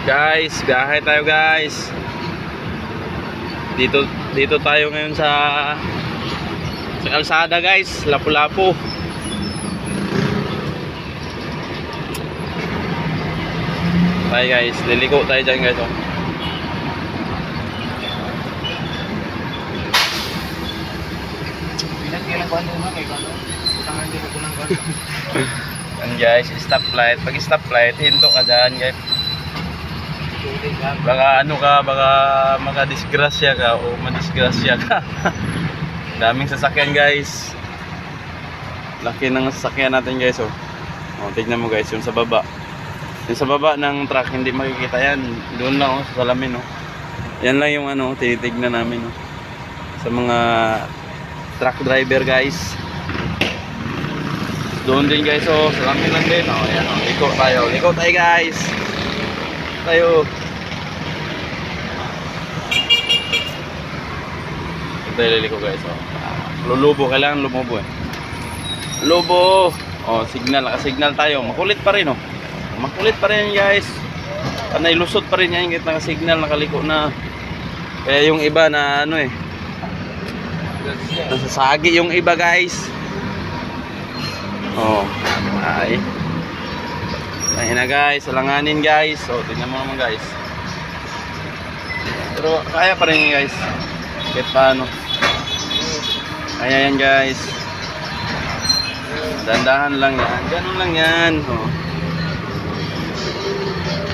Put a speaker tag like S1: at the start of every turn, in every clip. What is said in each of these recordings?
S1: Guys, biyahe tayo guys. Dito tayo ngayon sa kalsada guys, Lapu-Lapu. Tayo guys, liliko tayo dyan guys. Yan guys, stoplight. Pag stoplight, hinto ka dyan guys. Baka ano ka, baka makadisgrasya ka o madisgrasya ka. Daming sasakyan guys. Laki ng sasakyan natin guys. Oh, tignan mo guys, yung sa baba. Yung sa baba ng truck, hindi makikita yan. Doon lang oh, sa salamin oh. Yan lang yung ano, tinitignan namin oh. Sa mga truck driver guys. Doon din guys oh, salamin lang din oh. Ayan oh, liko tayo guys. Tayo liliko guys oh. Lulubo, kailangan lumubo eh. Lubo oh, signal, naka-signal tayo. Makulit pa rin oh. Makulit pa rin guys. Panay lusot pa rin yan, kahit naka-signal, nakaliko na. Kaya yung iba na ano eh, nasasagi yung iba guys. Oh, ay. Ayun na guys, alanganin guys. So, tingnan mo naman guys. Pero kaya pa rin guys. Kahit paano. Kaya yan guys. Dandahan lang yan. Ganun lang yan. Oh.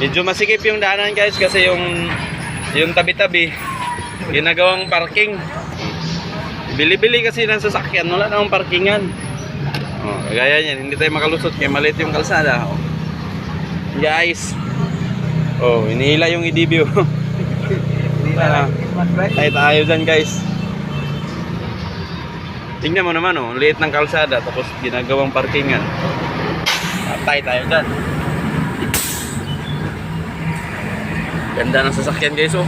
S1: Medyo masikip yung daanan guys kasi yung tabi-tabi ginagawang parking. Bili-bili kasi ng sasakyan, wala namang parkingan. Oh, kaya yan, hindi tayo makalusot kaya maliit yung kalsada. Oh. Guys. Oh, inihila yung idibyo. Tayo dyan guys. Tingnan mo naman oh, liit ng kalsada tapos ginagawang parkingan. Patay tayo dyan. Ganda ng sasakyan guys oh.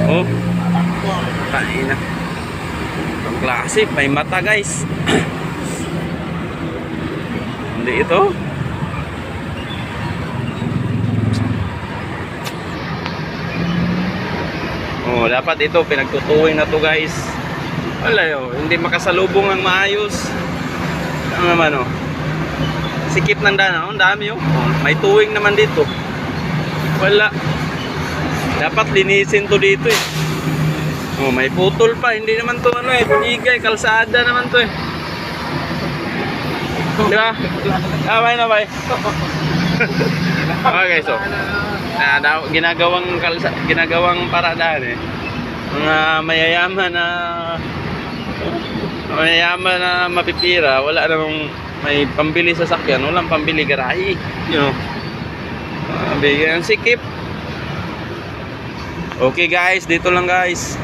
S1: Oh. Kain na. Ang klase, may mata guys. Hindi ito. Oh, dapat ito pinagtutuwing na to guys. Wala yun, hindi makasalubong ng maayos. Ano naman oh. Sikip ng daan, ang dami oh. May tuwing naman dito. Wala. Dapat linisin to dito eh. Oh, may putol pa, hindi naman to ano eh, bigay, kalsada naman to eh. Di ba? Bye na bye. Okay, so ginagawang paradahan eh. Mga mayayaman na mapipira, wala namang may pambili sa sakyan, walang pambili garahe, you know. Bigyan sikip. Okay guys, dito lang guys.